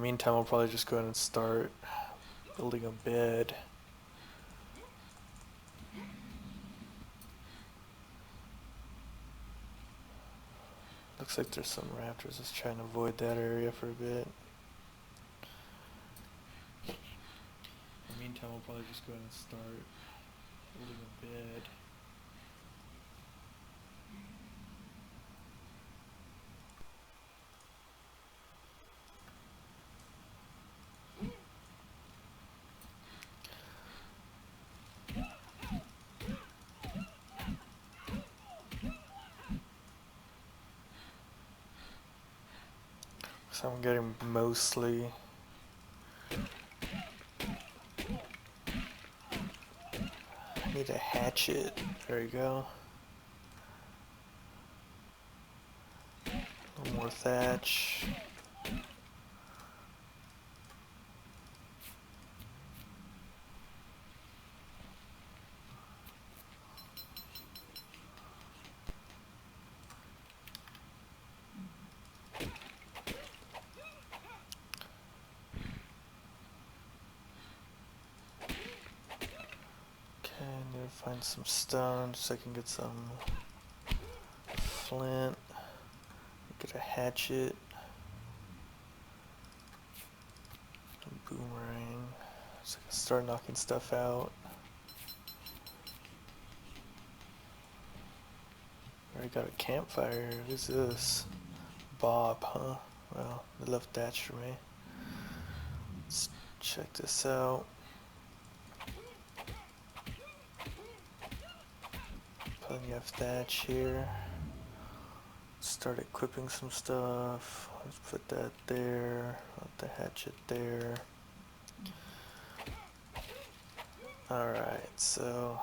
meantime, I'll probably just go ahead and start building a bed. Looks like there's some raptors. Let's try and avoid that area for a bit. In the meantime, I'll probably just go ahead and start building a bed. So I'm getting mostly I need a hatchet. There you go. A little more thatch. Okay, I need to find some stone so I can get some flint. Get a hatchet. A boomerang. So I can start knocking stuff out. Already got a campfire. Who's this? Bob, huh? Well, they left thatch for me. Let's check this out. Plenty of thatch here. Start equipping some stuff. Let's put that there. Put the hatchet there. Alright, so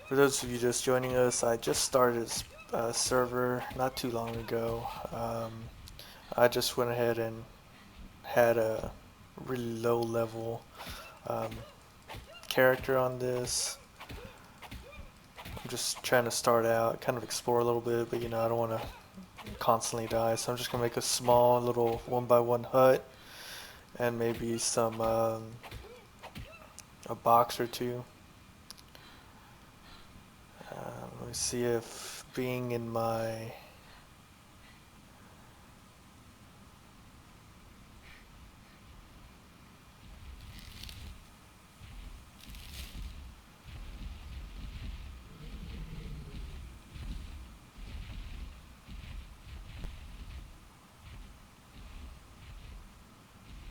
for those of you just joining us, I just started a server not too long ago. I just went ahead and had a really low level character on this. I'm just trying to start out, kind of explore a little bit, but you know, I don't want to constantly die, so I'm just gonna make a small little 1x1 hut and maybe some a box or two. Let me see if being in my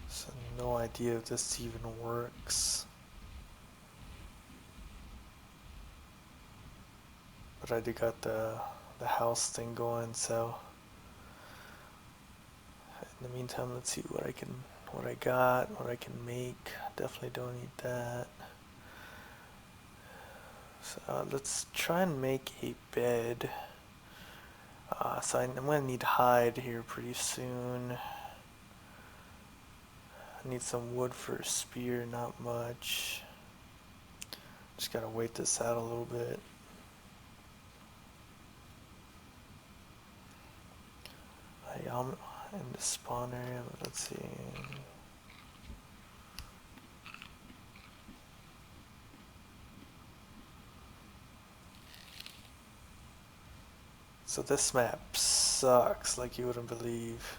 so no idea if this even works. But I do got the house thing going, so in the meantime, let's see what I got, what I can make. Definitely don't need that. So let's try and make a bed. So I'm gonna need hide here pretty soon. I need some wood for a spear, not much. Just gotta wait this out a little bit. I'm in the spawn area, but let's see. So this map sucks like you wouldn't believe.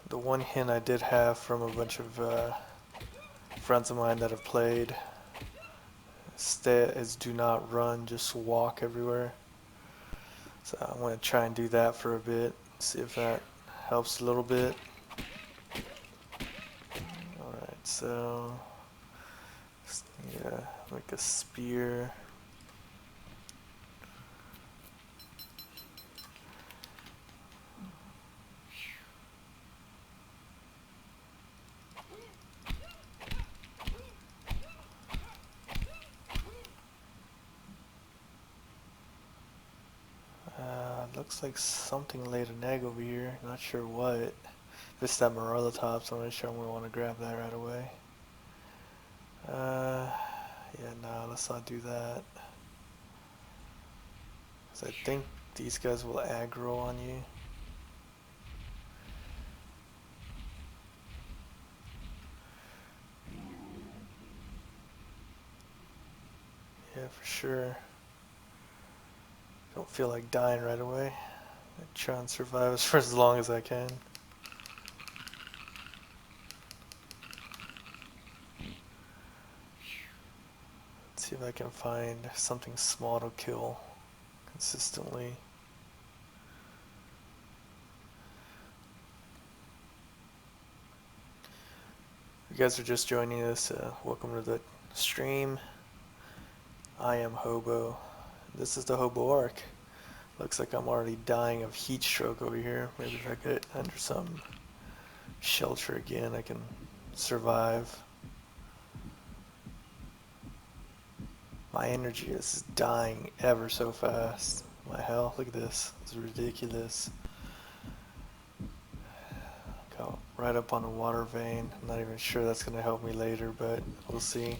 The one hint I did have from a bunch of friends of mine that have played is do not run, just walk everywhere. So I'm going to try and do that for a bit, see if that helps a little bit. Alright, so just need to make a spear. Looks like something laid an egg over here. Not sure what. If it's that Marilla top, so I'm not sure I'm going to want to grab that right away. Yeah, no, let's not do that. 'Cause I think these guys will aggro on you. Yeah, for sure. Don't feel like dying right away. I try and survive for as long as I can. Let's see if I can find something small to kill consistently. If you guys are just joining us, welcome to the stream. I am Hobo. This is the Hobo Arc. Looks like I'm already dying of heat stroke over here. Maybe if I get under some shelter again, I can survive. My energy is dying ever so fast. My health, look at this. It's ridiculous. Got right up on a water vein. I'm not even sure that's going to help me later, but we'll see.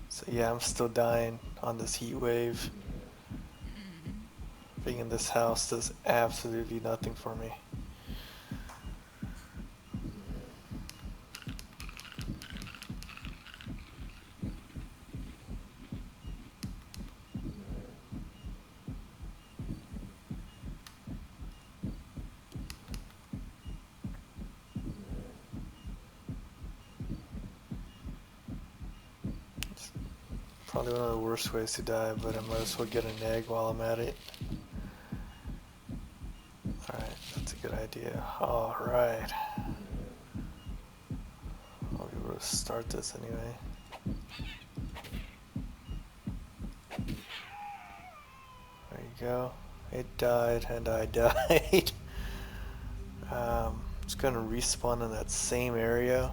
So yeah, I'm still dying on this heat wave. Being in this house does absolutely nothing for me. It's probably one of the worst ways to die, but I might as well get an egg while I'm at it. Alright, that's a good idea. Alright. I'll be able to start this anyway. There you go. It died and I died. It's gonna respawn in that same area.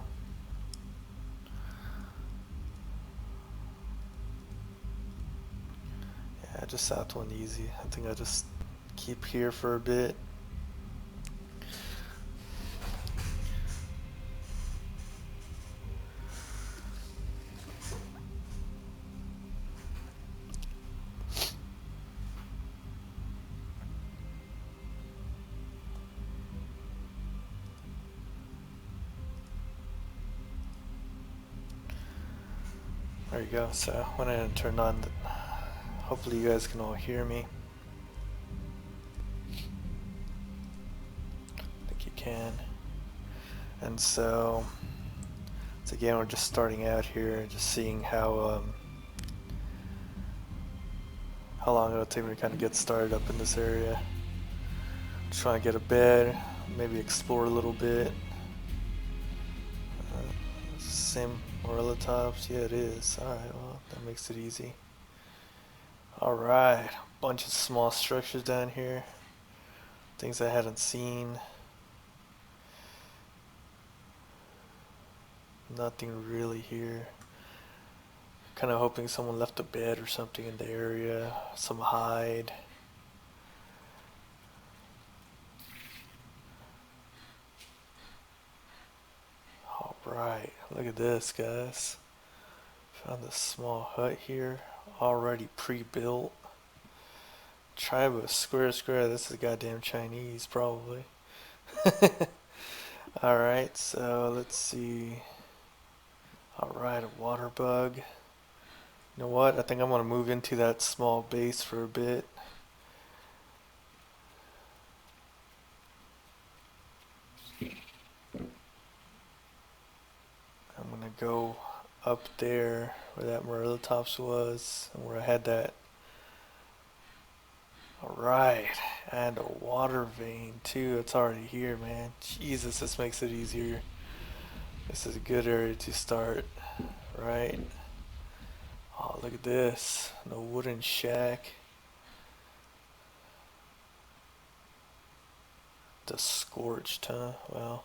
Yeah, I just sapped one easy. I think I just keep here for a bit. There you go. So when I turned on, hopefully you guys can all hear me. I think you can. And so again, we're just starting out here, just seeing how long it'll take me to kind of get started up in this area. Just trying to get a bed, maybe explore a little bit. Same Morella tops? Yeah, it is. Alright, well, that makes it easy. Alright, bunch of small structures down here. Things I hadn't seen. Nothing really here. Kind of hoping someone left a bed or something in the area. Some hide. Alright, look at this, guys. Found a small hut here, already pre-built. Tribe of Square Square, this is goddamn Chinese, probably. Alright, so let's see. Alright, a water bug. You know what? I think I'm gonna move into that small base for a bit. I'm gonna go up there where that Morellatops was and where I had that. Alright, and a water vein too. It's already here, man. Jesus, this makes it easier. This is a good area to start, right? Oh, look at this. No wooden shack. The Scorched, huh? Well,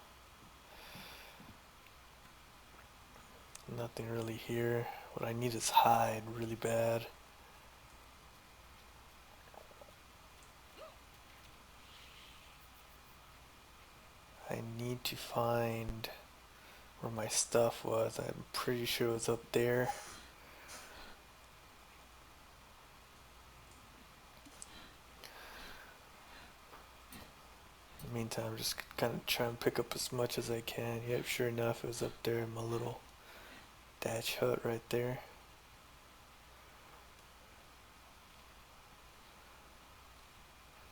nothing really here. What I need is hide really bad. I need to find where my stuff was. I'm pretty sure it was up there. In the meantime, I'm just kind of trying to pick up as much as I can. Yep, sure enough, it was up there in my little thatch hut right there.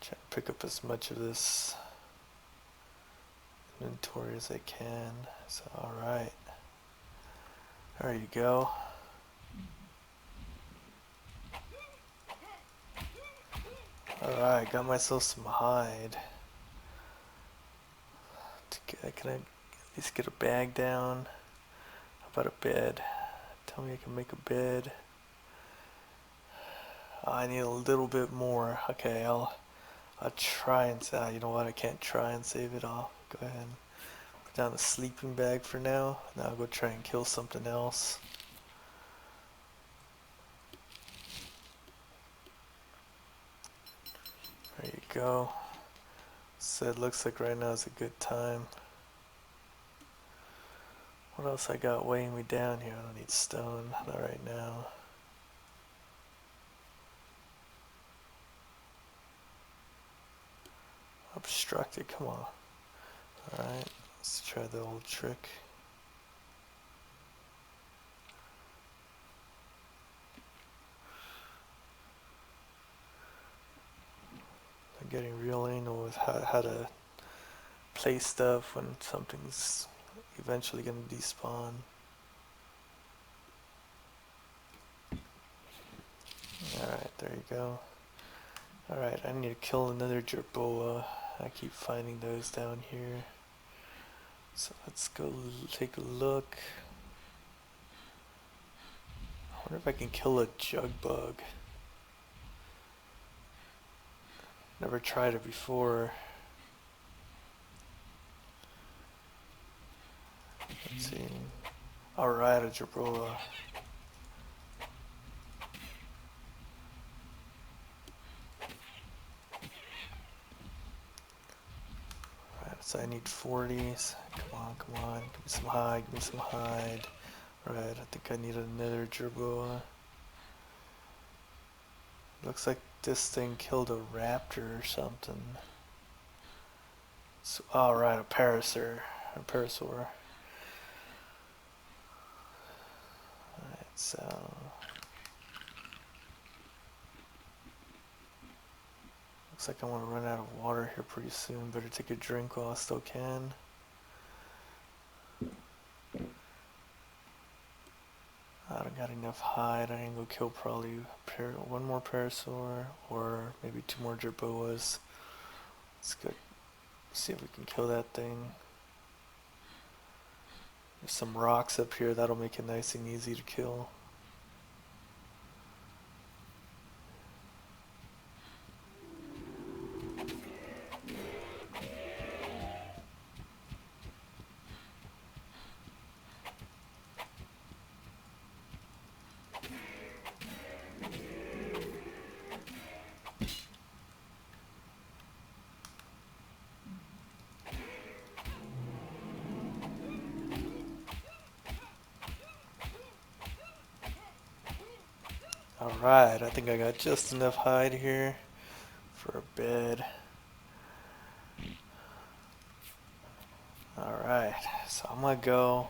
Trying to pick up as much of this inventory as I can. So, alright. There you go. Alright, got myself some hide. Can I at least get a bag down? How about a bed? Tell me I can make a bed. I need a little bit more. Okay, I'll try and say, you know what, I can't try and save it. I'll go ahead and put down a sleeping bag for now. Now I'll go try and kill something else. There you go. So it looks like right now is a good time. What else I got weighing me down here? I don't need stone, not right now. Obstructed, come on. Alright, let's try the old trick. I'm getting real anal with how to play stuff when something's eventually going to despawn. Alright, there you go. Alright, I need to kill another jerboa. I keep finding those down here. So let's go take a look. I wonder if I can kill a jug bug. Never tried it before. Let's see. Alright, a jerboa. So I need 40s. Come on. Give me some hide, give me some hide. Right, I think I need another jerboa. Looks like this thing killed a raptor or something. So, alright, a parasaur. Alright, so... Looks like I want to run out of water here pretty soon. Better take a drink while I still can. I don't got enough hide. I can go kill probably one more parasaur or maybe 2 more jerboas. Let's go see if we can kill that thing. There's some rocks up here. That'll make it nice and easy to kill. Alright, I think I got just enough hide here for a bed. Alright, so I'm gonna go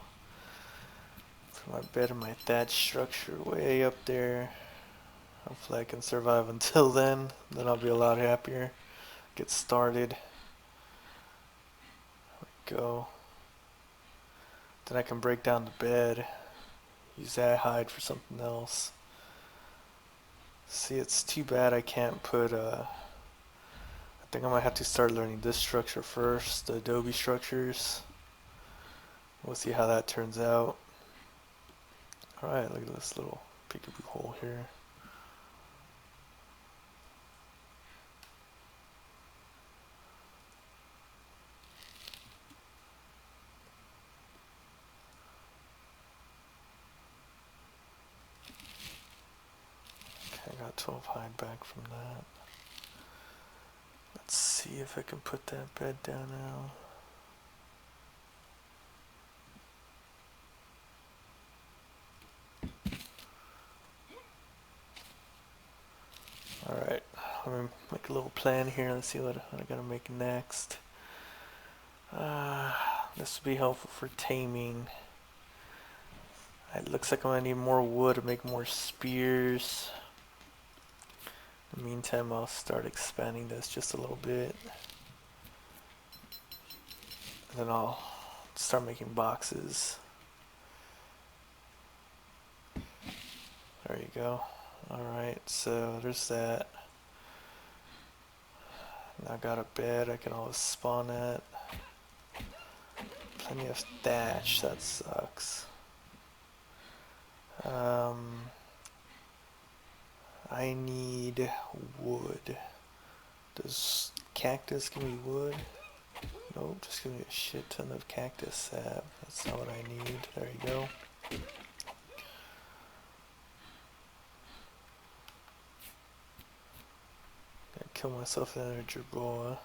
put my bed in my thatch structure way up there. Hopefully I can survive until then I'll be a lot happier. Get started. There we go. Then I can break down the bed. Use that hide for something else. See, it's too bad I can't put I think I might have to start learning this structure first, the adobe structures. We'll see how that turns out. Alright, look at this little peekaboo hole here. Okay, I got 12 hide back from that. Let's see if I can put that bed down now. make a little plan here. Let's see what I gotta make next. This would be helpful for taming. It looks like I'm gonna need more wood to make more spears. In the meantime, I'll start expanding this just a little bit. And then I'll start making boxes. There you go. Alright, so there's that. Now I got a bed I can always spawn at. Plenty of thatch, that sucks. I need wood. Does cactus give me wood? Nope, just give me a shit ton of cactus sap. That's not what I need. There you go. Gotta kill myself with another jerboa.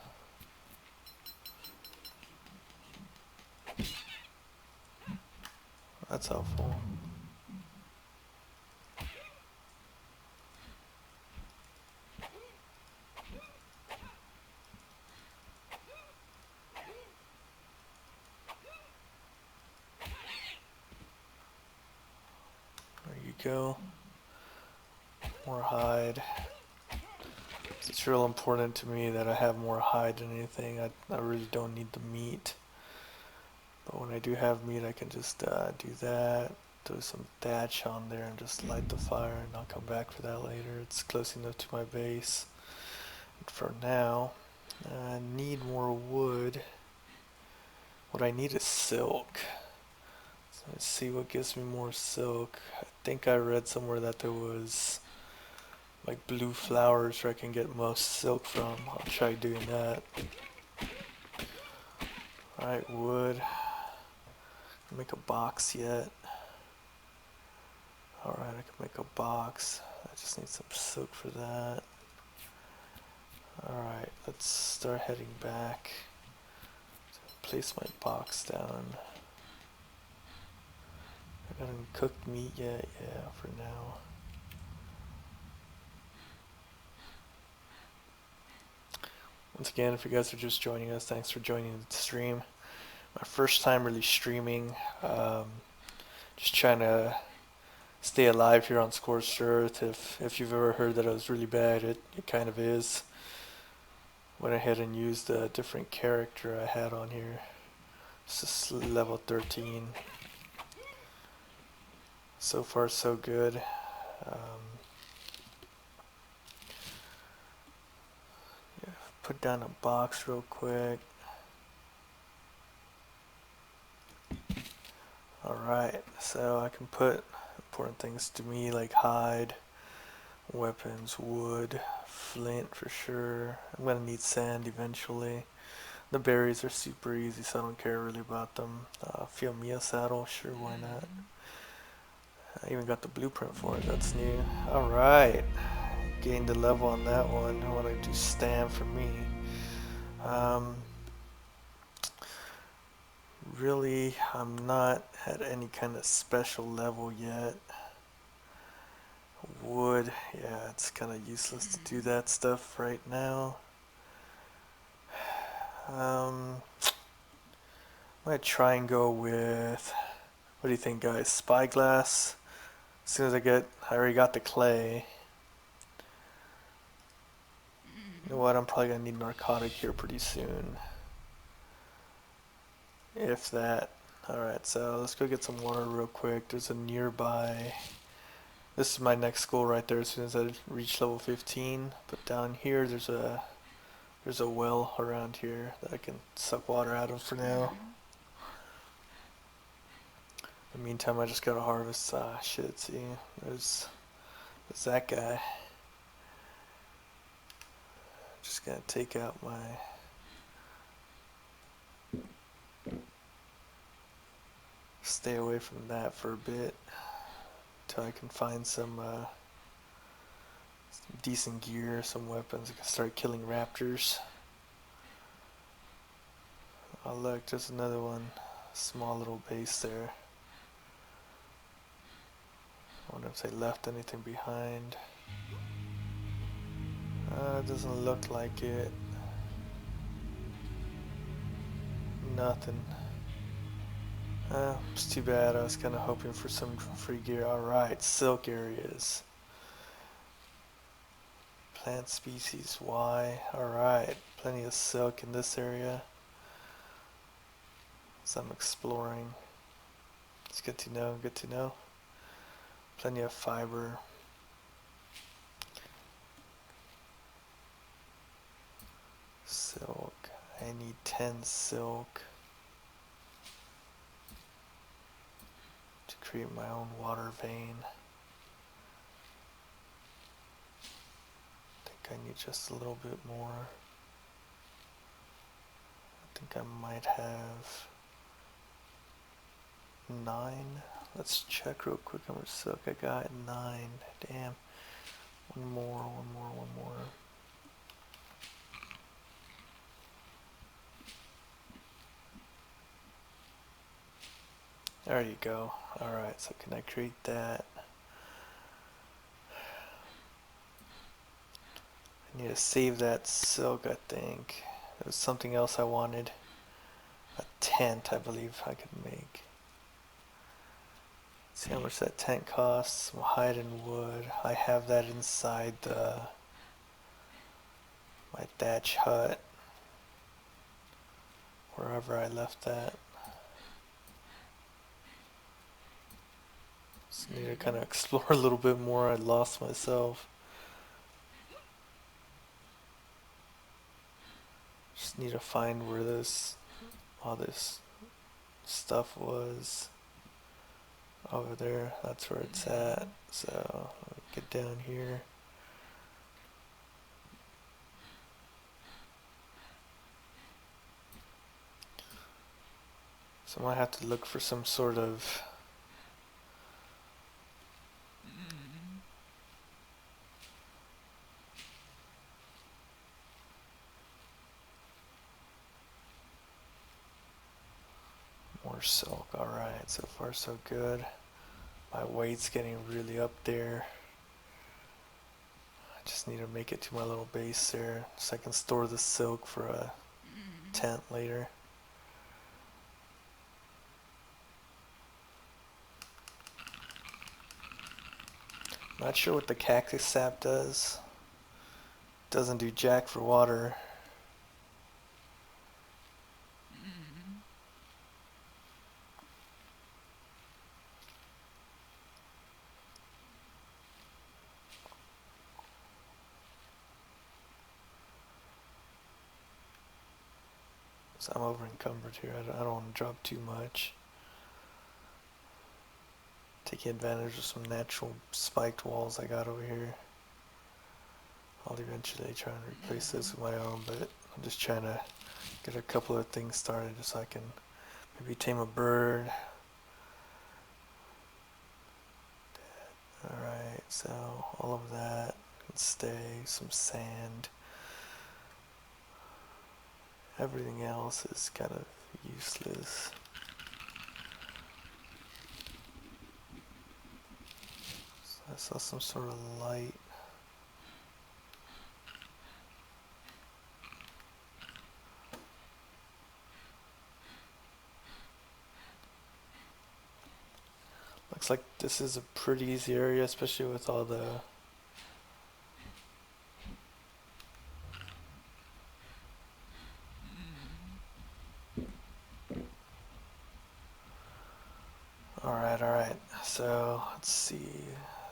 That's helpful. There you go. More hide. It's real important to me that I have more hide than anything. I really don't need the meat. But when I do have meat, I can just do that. Throw some thatch on there and just light the fire, and I'll come back for that later. It's close enough to my base. But for now, I need more wood. What I need is silk. So let's see what gives me more silk. I think I read somewhere that there was like blue flowers where I can get most silk from. I'll try doing that. Alright, wood. Make a box yet. Alright, I can make a box. I just need some silk for that. Alright, let's start heading back. Place my box down. I got any cooked meat yet? Yeah, for now. Once again, if you guys are just joining us, thanks for joining the stream. My first time really streaming. Just trying to stay alive here on Scorched Earth. If you've ever heard that it was really bad, it kind of is. Went ahead and used a different character I had on here. This is level 13. So far so good. Yeah, put down a box real quick. Alright, so I can put important things to me like hide, weapons, wood, flint for sure. I'm gonna need sand eventually. The berries are super easy, so I don't care really about them. Feel me a saddle, sure, why not? I even got the blueprint for it, that's new. Alright, gained a level on that one. I want to do stand for me. Really, I'm not at any kind of special level yet. Wood, yeah, it's kind of useless to do that stuff right now. I'm gonna try and go with, what do you think, guys? Spyglass. As soon as I already got the clay. You know what, I'm probably gonna need narcotic here pretty soon. If that. Alright, so let's go get some water real quick. There's a nearby, this is my next school right there as soon as I reach level 15. But down here there's a well around here that I can suck water out of for now. In the meantime, I just gotta harvest, shit, see, there's that guy. Just gonna take out my, stay away from that for a bit, until I can find some decent gear, some weapons. I can start killing raptors. Oh look, there's another one, small little base there. I wonder if they left anything behind. Doesn't look like it. Nothing. It's too bad. I was kind of hoping for some free gear. Alright, silk areas. Plant species Y. Alright, plenty of silk in this area. So I'm exploring. It's good to know, good to know. Plenty of fiber. Silk. I need 10 silk to create my own water vein. I think I need just a little bit more. I think I might have 9. Let's check real quick how much silk I got. 9. Damn. One more. There you go. Alright, so can I create that? I need to save that silk, I think. There was something else I wanted. A tent, I believe I could make. See how much that tent costs. Some hide and wood. I have that inside my thatch hut. Wherever I left that. Just need to kind of explore a little bit more. I lost myself. Just need to find where all this stuff was. Over there, that's where it's at. So let me get down here. So I might have to look for some sort of more silk. Alright, so far so good. My weight's getting really up there. I just need to make it to my little base there so I can store the silk for a tent later. Not sure what the cactus sap does. Doesn't do jack for water. So I'm over encumbered here. I don't want to drop too much. Taking advantage of some natural spiked walls I got over here. I'll eventually try and replace this with my own, but I'm just trying to get a couple of things started just so I can maybe tame a bird. Alright, so all of that can stay. Some sand. Everything else is kind of useless. So I saw some sort of light. Looks like this is a pretty easy area, especially with all the Alright. So, let's see.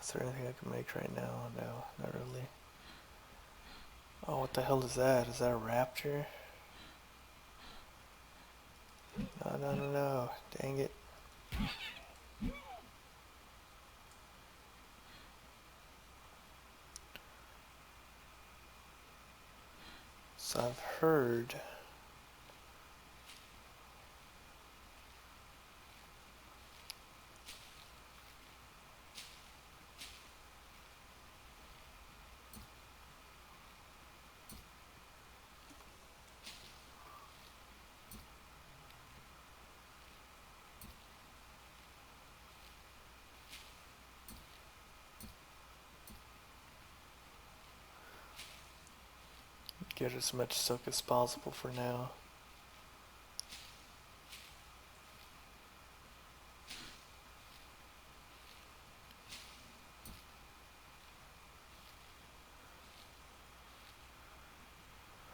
Is there anything I can make right now? No, not really. Oh, what the hell is that? Is that a raptor? No. Dang it. So I've heard Get as much silk as possible for now.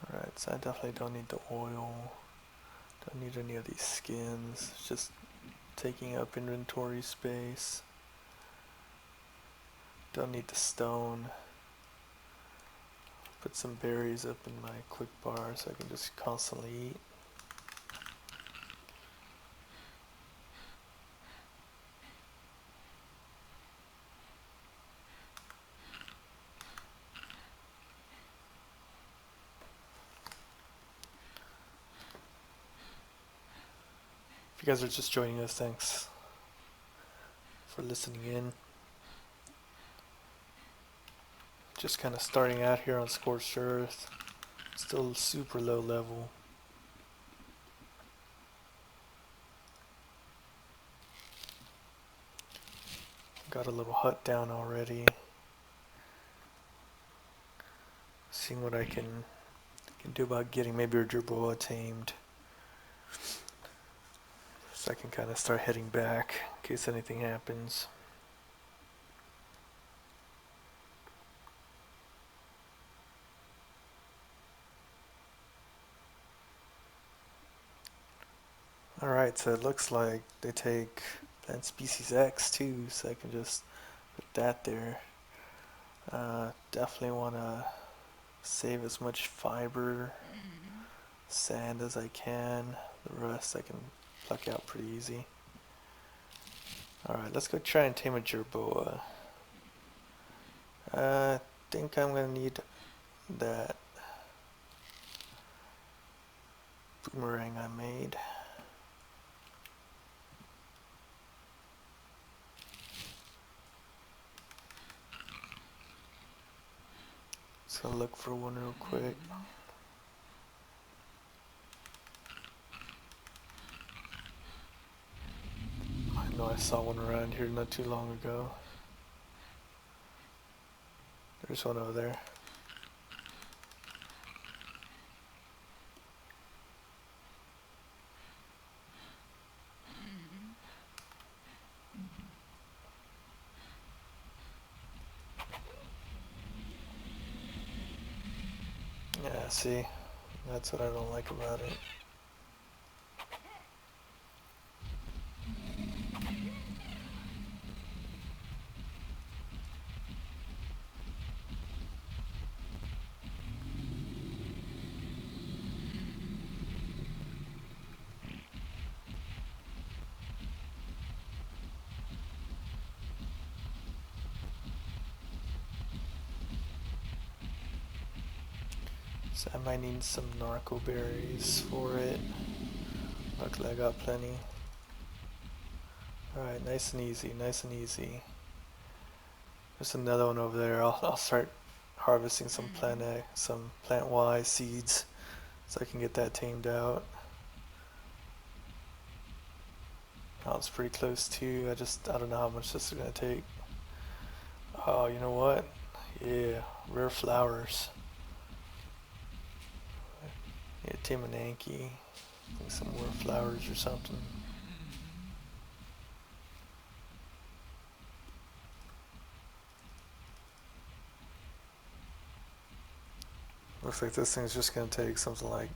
Alright, so I definitely don't need the oil. Don't need any of these skins. It's just taking up inventory space. Don't need the stone. Put some berries up in my quick bar so I can just constantly eat. If you guys are just joining us, thanks for listening in. Just kind of starting out here on Scorched Earth. Still super low level. Got a little hut down already. Seeing what I can do about getting maybe a jerboa tamed. So I can kind of start heading back in case anything happens. Alright, so it looks like they take plant species X too, so I can just put that there. Definitely want to save as much fiber, sand as I can. The rest I can pluck out pretty easy. Alright, let's go try and tame a jerboa. I think I'm gonna need that boomerang I made. So look for one real quick. I know I saw one around here not too long ago. There's one over there. Yeah, see? That's what I don't like about it. So I might need some narco berries for it. Luckily I got plenty. Alright, nice and easy, nice and easy. There's another one over there. I'll start harvesting some plant Y seeds so I can get that tamed out. Oh, it's pretty close too. I don't know how much this is gonna take. Oh, you know what? Yeah, rare flowers. Yeah, tame an Anki. Some more flowers or something. Looks like this thing's just gonna take something like,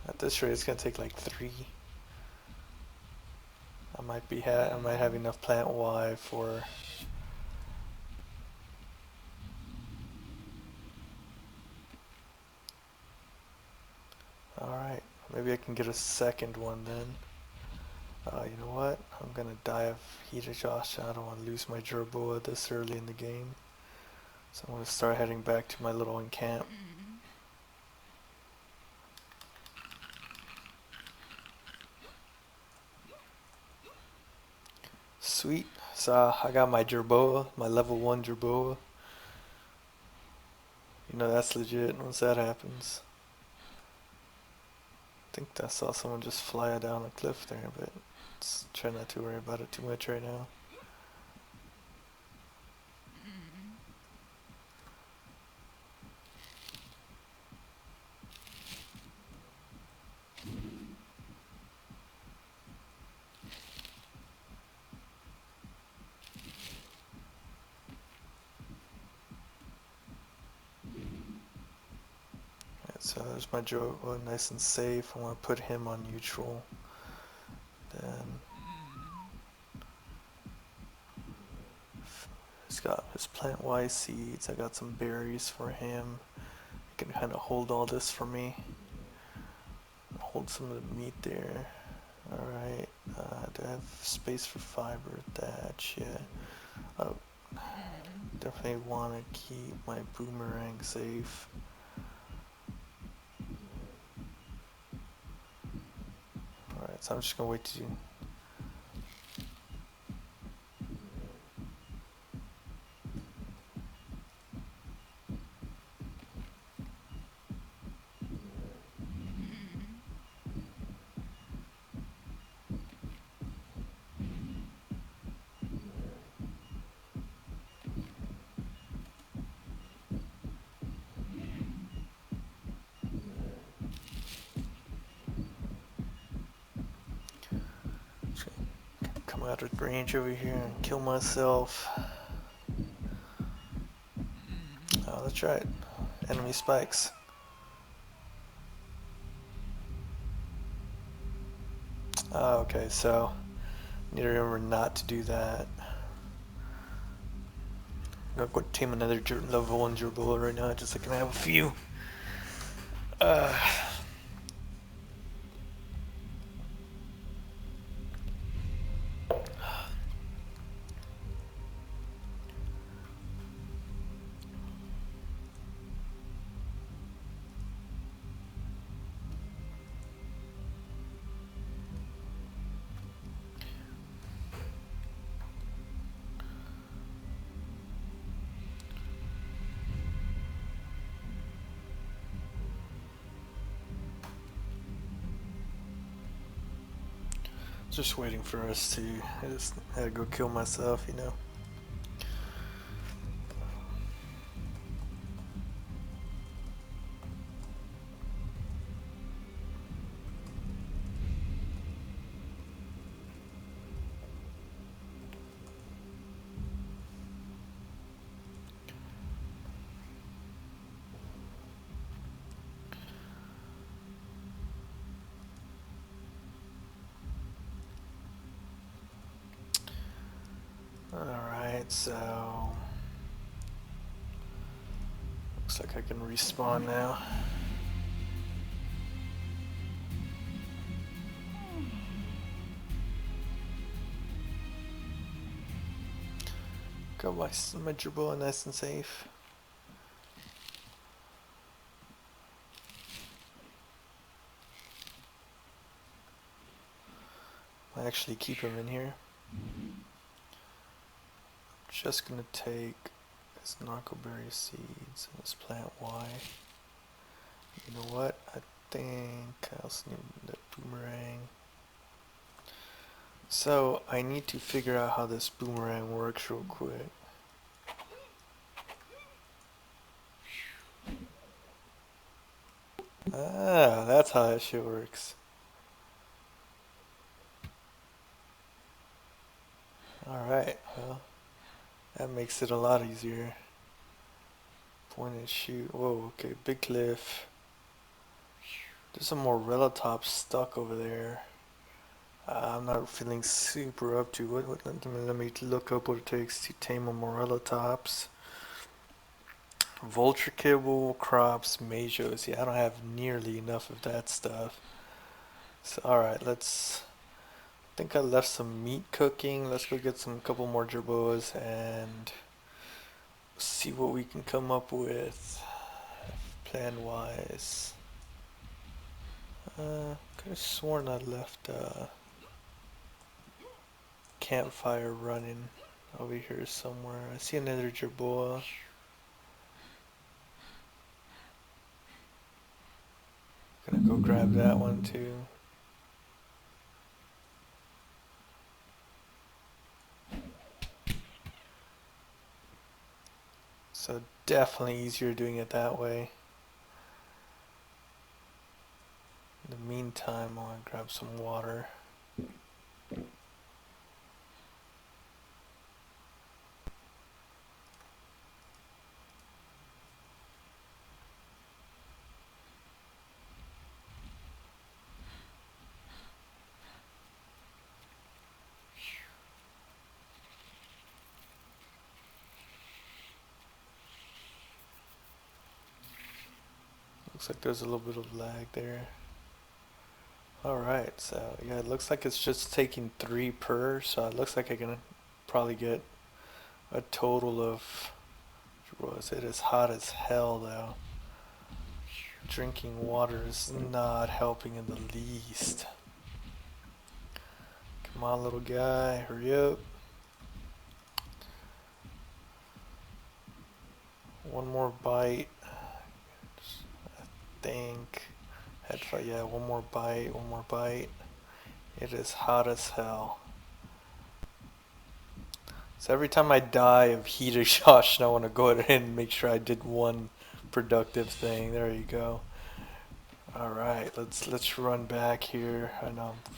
at this rate it's gonna take like 3. I might have enough plant Y for. Alright, maybe I can get a second one then. You know what? I'm gonna die of heat exhaustion. I don't want to lose my jerboa this early in the game. So I'm gonna start heading back to my little encamp. Sweet. So I got my jerboa, my level 1 jerboa. You know that's legit once that happens. I think I saw someone just fly down a cliff there, but try not to worry about it too much right now. So there's my Joe, nice and safe. I want to put him on neutral. Then he's got his plant Y seeds. I got some berries for him. He can kind of hold all this for me. Hold some of the meat there. Alright. Do I have space for fiber? Thatch, yeah. Oh, definitely want to keep my boomerang safe. Alright, so I'm just gonna wait to come out of range over here and kill myself. Oh, that's right. Enemy spikes. Oh, okay, so need to remember not to do that. I'm gonna go tame another level 1 gerbil right now, just so I can have a few. Just waiting for us to. I just had to go kill myself, you know. Alright, so. Looks like I can respawn now. Got my gerbil nice and safe. I actually keep him in here. Just gonna take his narcoberry seeds and his plant Y. You know what? I think I also need the boomerang. So I need to figure out how this boomerang works real quick. Ah, that's how that shit works. Alright, well, that makes it a lot easier. Point and shoot. Whoa, okay, big cliff. There's some more relatops stuck over there. I'm not feeling super up to it. Let me look up what it takes to tame a Morellatops. Vulture kibble, crops, majos. Yeah, I don't have nearly enough of that stuff. So, alright, let's. I think I left some meat cooking. Let's go get some couple more jerboas and see what we can come up with plan wise. Could have sworn I left campfire running over here somewhere. I see another jerboa. Gonna go grab that one too. So definitely easier doing it that way. In the meantime, I'll grab some water. Looks like there's a little bit of lag there. Alright, so yeah, it looks like it's just taking 3 per, so it looks like I can probably get a total of, what was it, is hot as hell though. Drinking water is not helping in the least. Come on, little guy, hurry up. One more bite. I think. Headfight, yeah, one more bite, one more bite. It is hot as hell. So every time I die of heat exhaustion, I want to go ahead and make sure I did one productive thing. There you go. All right, let's run back here. I know I'm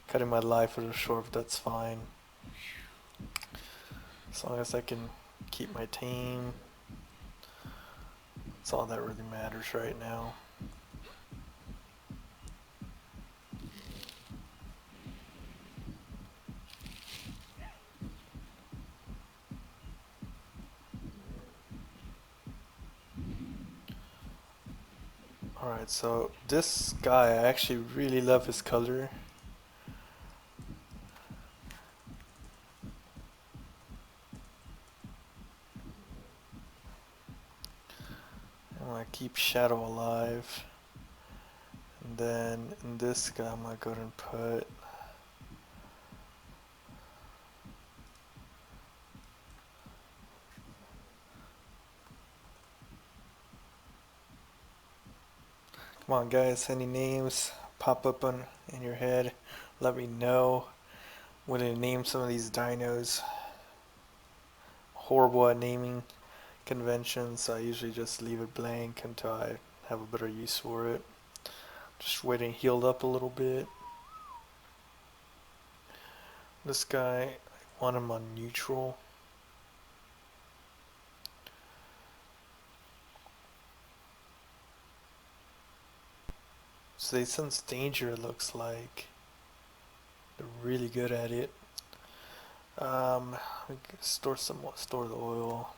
cutting my life a little short, but that's fine. As long as I can keep my team, that's all that really matters right now. Alright, so this guy, I actually really love his color. I want to keep Shadow alive. And then in this guy, I'm going to go ahead and put... Come on guys, any names pop up in your head? Let me know. When I name some of these dinos. Horrible at naming conventions, so I usually just leave it blank until I have a better use for it. Just waiting healed up a little bit. This guy, I want him on neutral. So they sense danger, it looks like. They're really good at it. We can store the oil.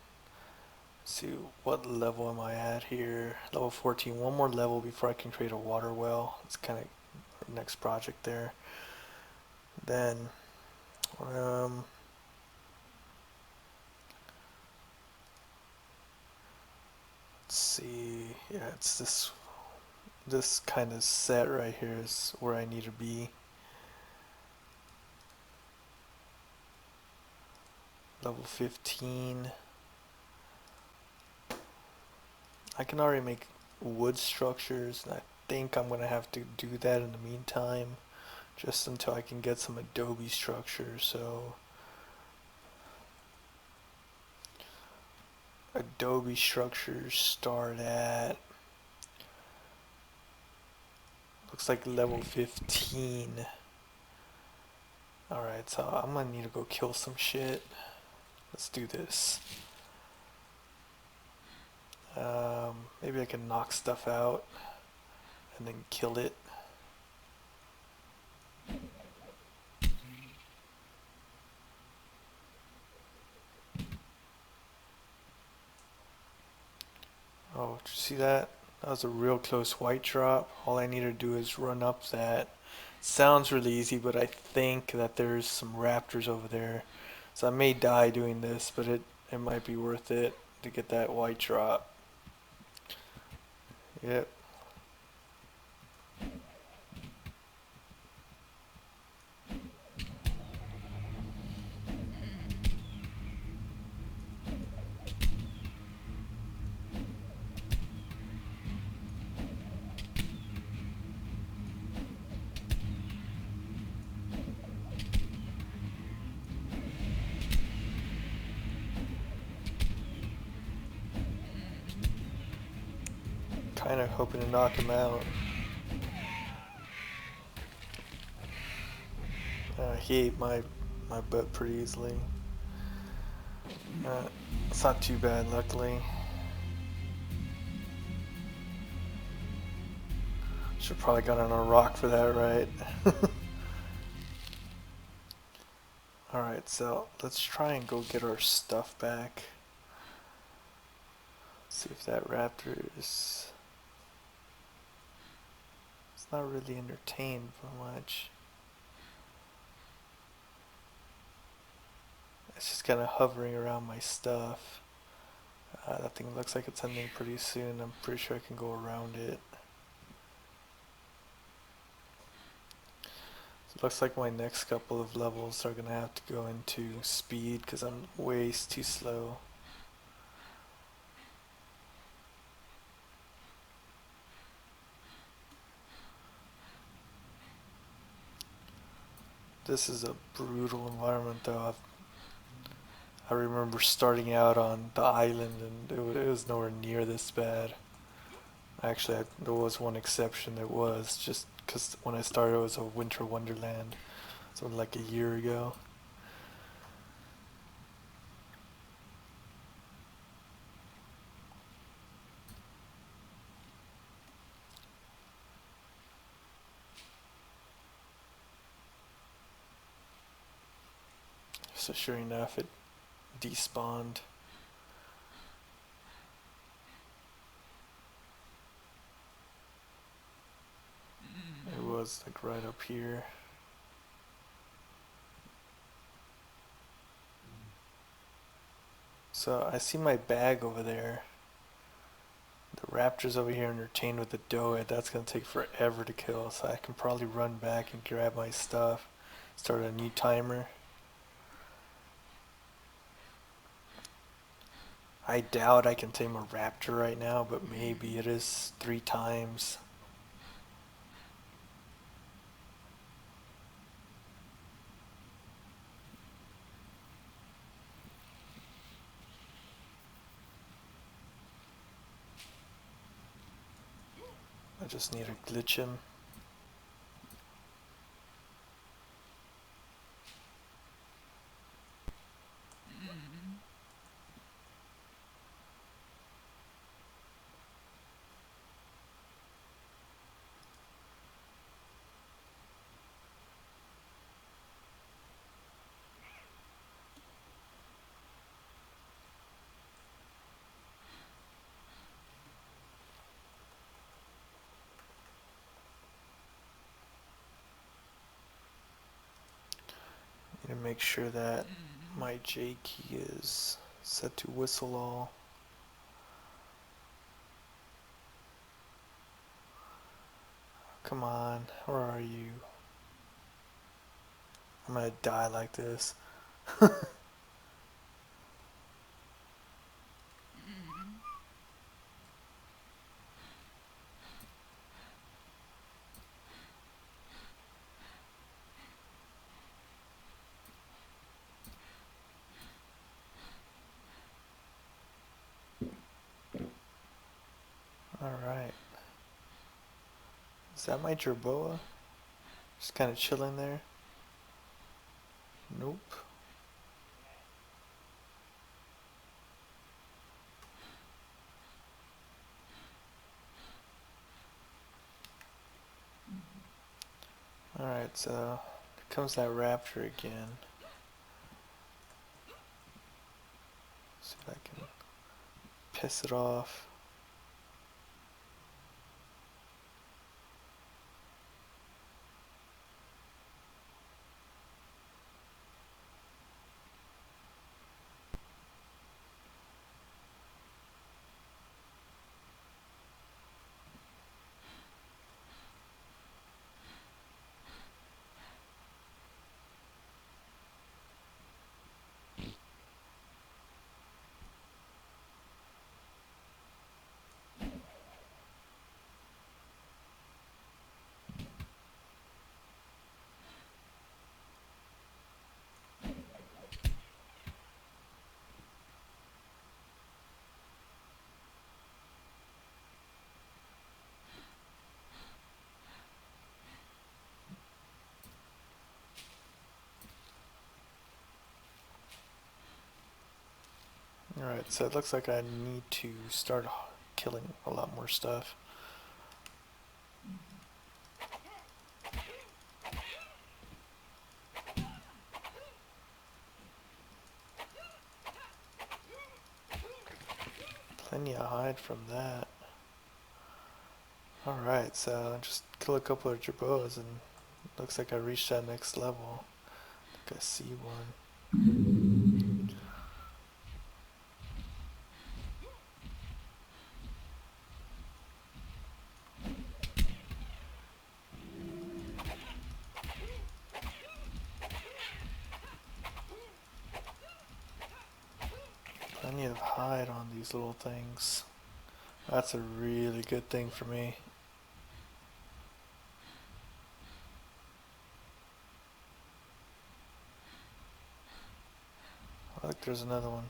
Let's see, what level am I at here? Level 14. One more level before I can create a water well. It's kind of our next project there. Then, let's see. Yeah, it's this kind of set right here is where I need to be. Level 15. I can already make wood structures, and I think I'm gonna have to do that in the meantime, just until I can get some adobe structures. So adobe structures start at, looks like level 15. Alright, so I'm gonna need to go kill some shit. Let's do this. Maybe I can knock stuff out and then kill it. Oh, did you see that? That was a real close white drop. All I need to do is run up that. Sounds really easy, but I think that there's some raptors over there. So I may die doing this, but it might be worth it to get that white drop. Yep. Kind of hoping to knock him out. He ate my butt pretty easily. It's not too bad, luckily. Should probably got on a rock for that, right? Alright, so let's try and go get our stuff back. See if that raptor is... not really entertained by much. It's just kind of hovering around my stuff. That thing looks like it's ending pretty soon. I'm pretty sure I can go around it. It looks like my next couple of levels are gonna have to go into speed because I'm way too slow. This is a brutal environment though. I remember starting out on the island and it was nowhere near this bad. Actually, there was one exception. It was just because when I started, it was a winter wonderland, so like a year ago. So sure enough, it despawned. It was like right up here. So I see my bag over there. The raptor's over here entertained with the doe. That's gonna take forever to kill, so I can probably run back and grab my stuff, start a new timer. I doubt I can tame a raptor right now, but maybe it is 3 times. I just need to glitch him. Need to make sure that my J key is set to whistle all. Come on, where are you? I'm gonna die like this. Alright. Is that my jerboa? Just kind of chilling there? Nope. Alright, so here comes that raptor again. See if I can piss it off. Alright, so it looks like I need to start killing a lot more stuff. Plenty of hide from that. Alright, so just kill a couple of Jerboas and looks like I reached that next level. I think I see one. Plenty of hide on these little things. That's a really good thing for me. Look, there's another one.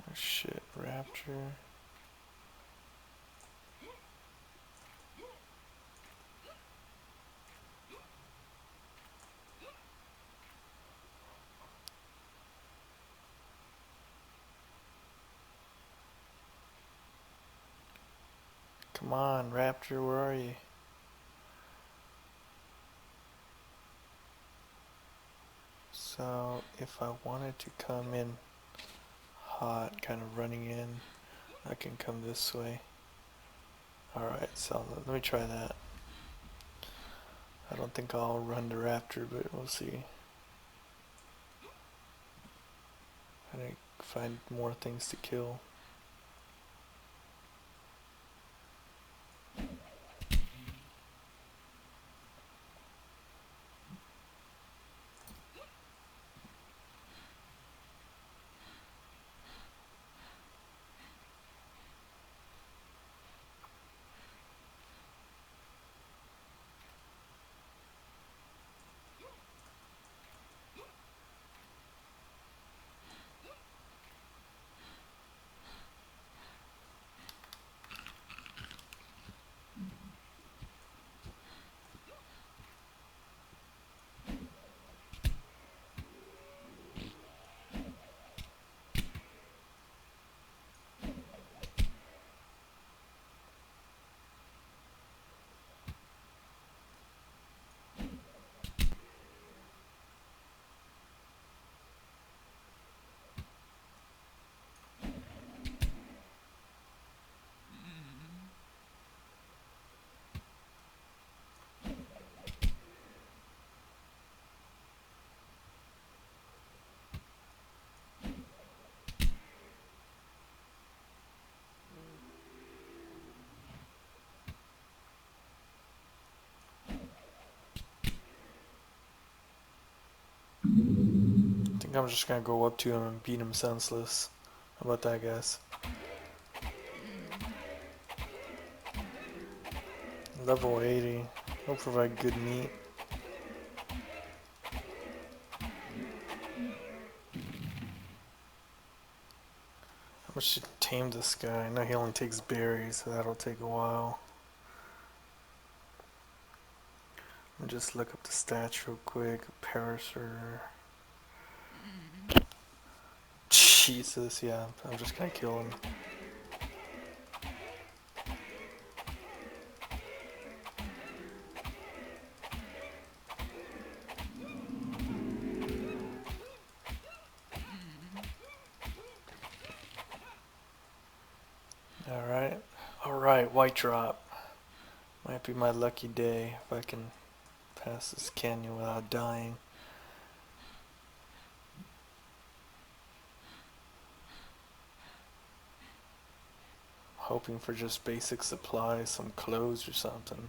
Oh shit, raptor. Come on, raptor, where are you? So, if I wanted to come in hot, kind of running in, I can come this way. Alright, so let me try that. I don't think I'll run the raptor, but we'll see. I need to find more things to kill. I think I'm just gonna go up to him and beat him senseless. How about that, guys? Level 80. He'll provide good meat. How much to tame this guy? I know he only takes berries, so that'll take a while. Let me just look up the stats real quick. Paraser. Jesus, yeah, I'm just gonna kill him. Alright. Alright, white drop. Might be my lucky day if I can pass this canyon without dying. Hoping for just basic supplies, some clothes or something.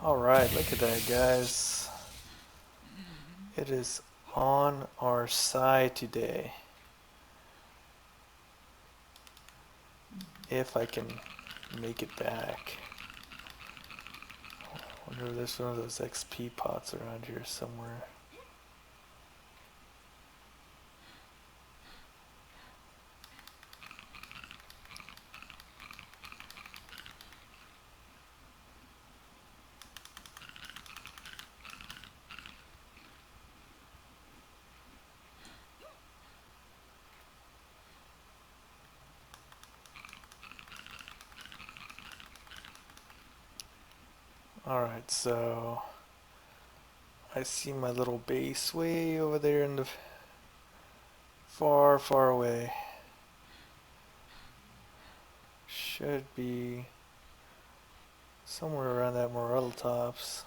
Alright, look at that, guys. It is on our side today. If I can make it back. I wonder if there's one of those XP pots around here somewhere. Alright, so I see my little base way over there in the far, far away. Should be somewhere around that morel tops.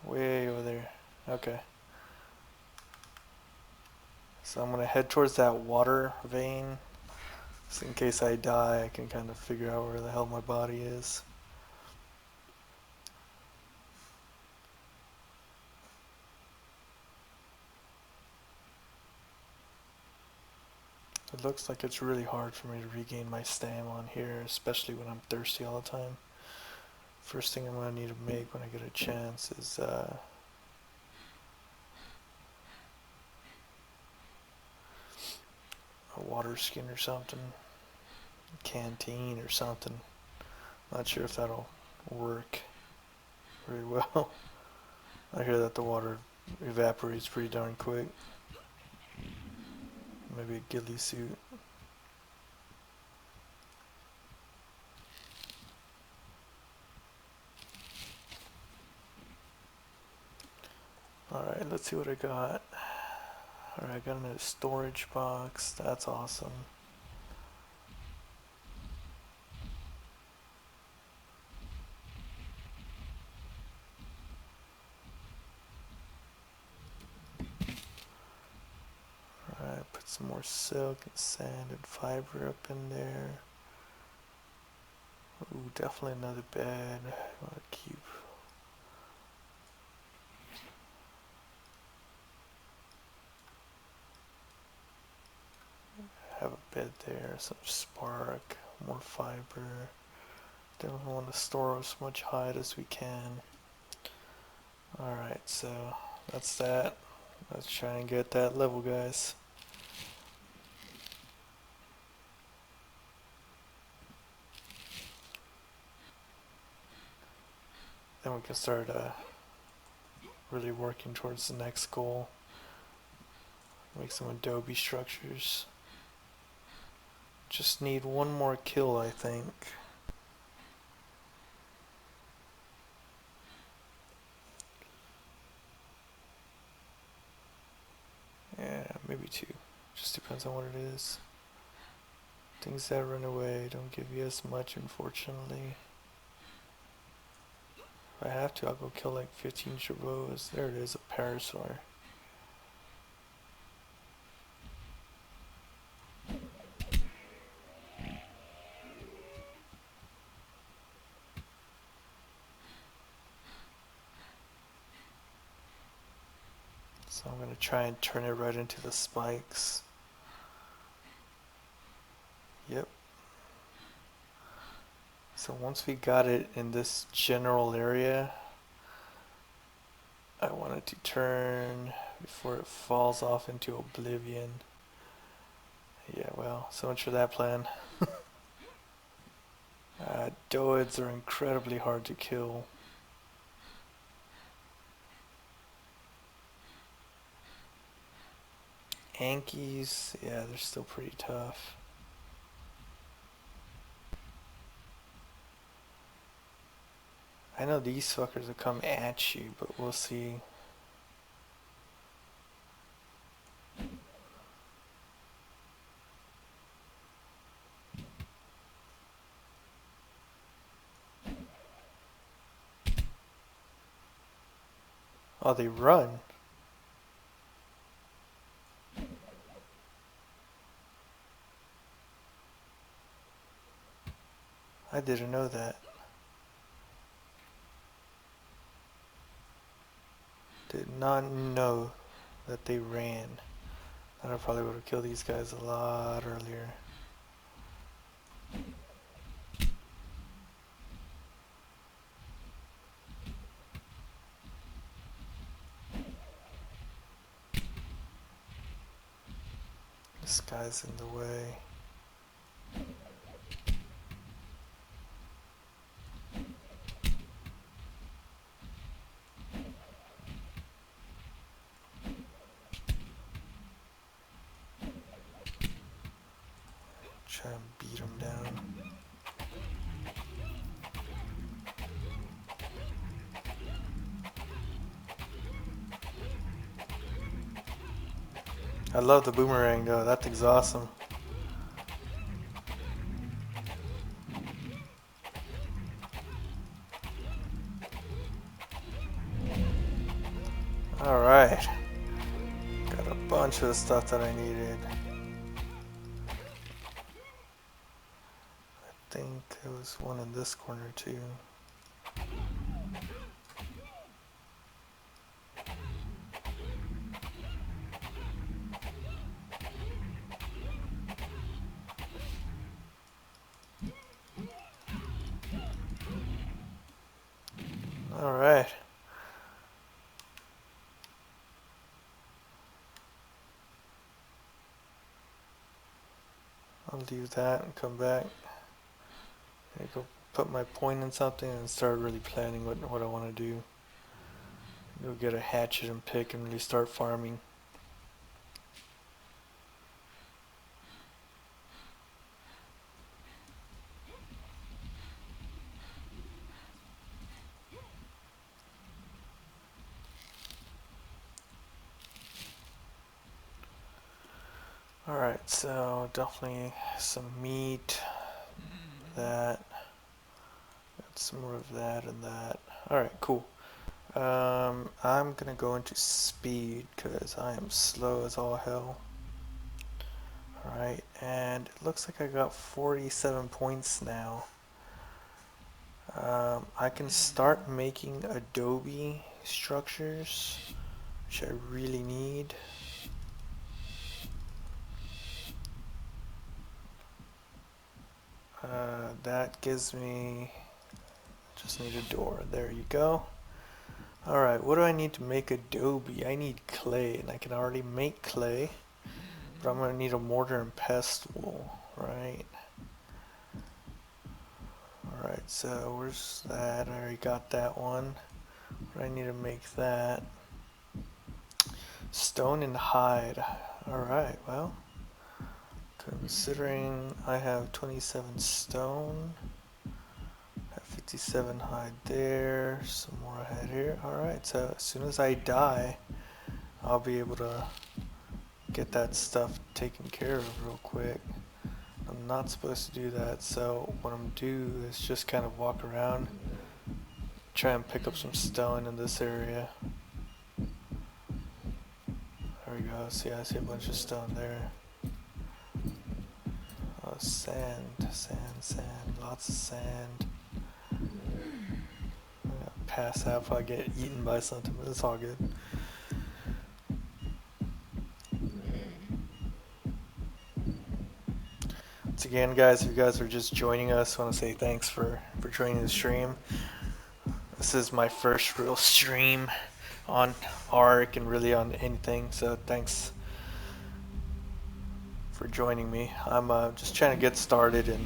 Way over there. Okay. So I'm gonna head towards that water vein. Just in case I die, I can kind of figure out where the hell my body is. It looks like it's really hard for me to regain my stamina on here, especially when I'm thirsty all the time. First thing I'm gonna need to make when I get a chance is a water skin or something, canteen or something. Not sure if that'll work very well. I hear that the water evaporates pretty darn quick. Maybe a ghillie suit. Alright, let's see what I got. Alright, I got another storage box. That's awesome. Alright, put some more silk and sand and fiber up in there. Ooh, definitely another bed. I want to keep. Have a bed there, some spark, more fiber. Definitely want to store as much hide as we can. Alright, so that's that. Let's try and get that level, guys. Then we can start really working towards the next goal. Make some adobe structures. Just need one more kill, I think. Yeah, maybe two. Just depends on what it is. Things that run away don't give you as much, unfortunately. If I have to, I'll go kill like 15 chevaux. There it is, a parasaur. So I'm going to try and turn it right into the spikes. Yep. So once we got it in this general area, I want it to turn before it falls off into oblivion. Yeah, well, so much for that plan. Doids are incredibly hard to kill. Ankies, yeah, they're still pretty tough. I know these fuckers will come at you, but we'll see. Oh, they run. I didn't know that. Did not know that they ran. I probably would have killed these guys a lot earlier. This guy's in the way. Try and beat him down. I love the boomerang though, that thing's awesome. Alright. Got a bunch of the stuff that I needed. I think there was one in this corner too. Alright. I'll leave that and come back. I go put my point in something and start really planning what I want to do. Go get a hatchet and pick and really start farming. Alright, so definitely some meat, that, got some more of that and that. Alright, cool. I'm gonna go into speed because I am slow as all hell. Alright, and it looks like I got 47 points now. I can start making adobe structures, which I really need. That gives me, just need a door, there you go. Alright, what do I need to make adobe? I need clay, and I can already make clay, but I'm going to need a mortar and pestle, right? Alright, so where's that? I already got that one. But I need to make that. Stone and hide. Alright, well, considering I have 27 stone, have 57 hide there, some more hide here. Alright, so as soon as I die, I'll be able to get that stuff taken care of real quick. I'm not supposed to do that, so what I'm gonna do is just kind of walk around, try and pick up some stone in this area. There we go. See, I see a bunch of stone there. Oh, sand, sand, sand, lots of sand. I'm gonna pass out if I get eaten by something, but it's all good. Once again, guys, if you guys are just joining us, I want to say thanks for joining the stream. This is my first real stream on Ark and really on anything, so thanks for joining me. I'm just trying to get started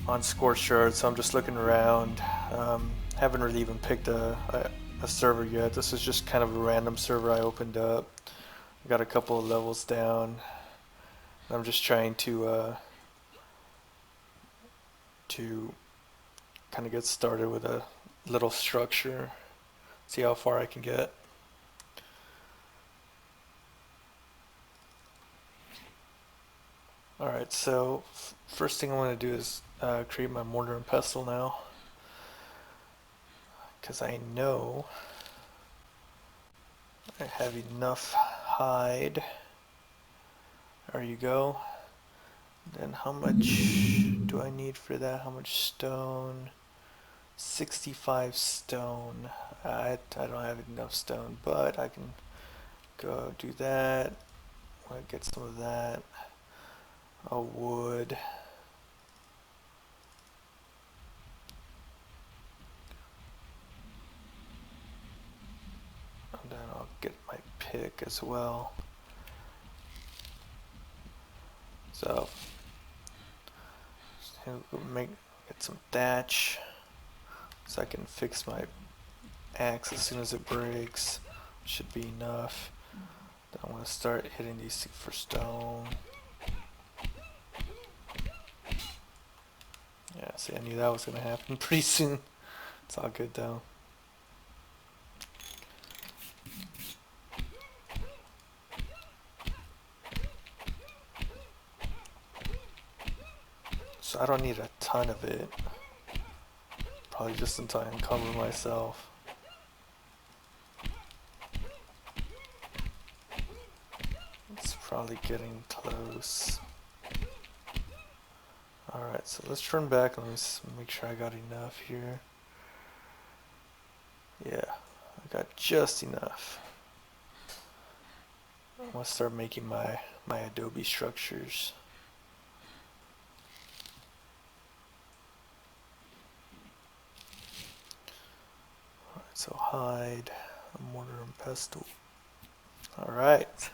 on Scorched, so I'm just looking around. Haven't really even picked a server yet. This is just kind of a random server I opened up. I got a couple of levels down. I'm just trying to kind of get started with a little structure, see how far I can get. Alright, so first thing I want to do is create my mortar and pestle now, because I know I have enough hide. There you go. Then how much do I need for that? How much stone? 65 stone. I don't have enough stone, but I can go do that. I'll get some of that. A wood. And then I'll get my pick as well. So get some thatch so I can fix my axe as soon as it breaks. Should be enough. Then I'm gonna start hitting these for stone. See, I knew that was gonna happen pretty soon. It's all good though. So I don't need a ton of it. Probably just until I encumber myself. It's probably getting close. Alright, so let's turn back and let's make sure I got enough here. Yeah, I got just enough. I'm gonna start making my adobe structures. Alright, so hide, a mortar and pestle. Alright,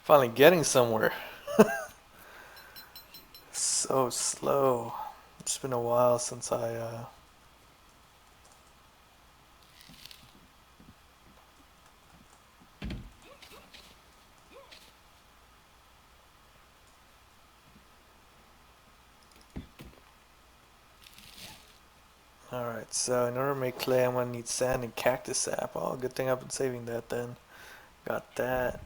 finally getting somewhere. So slow. It's been a while since I Alright, so in order to make clay I'm gonna need sand and cactus sap. Oh, good thing I've been saving that then. Got that.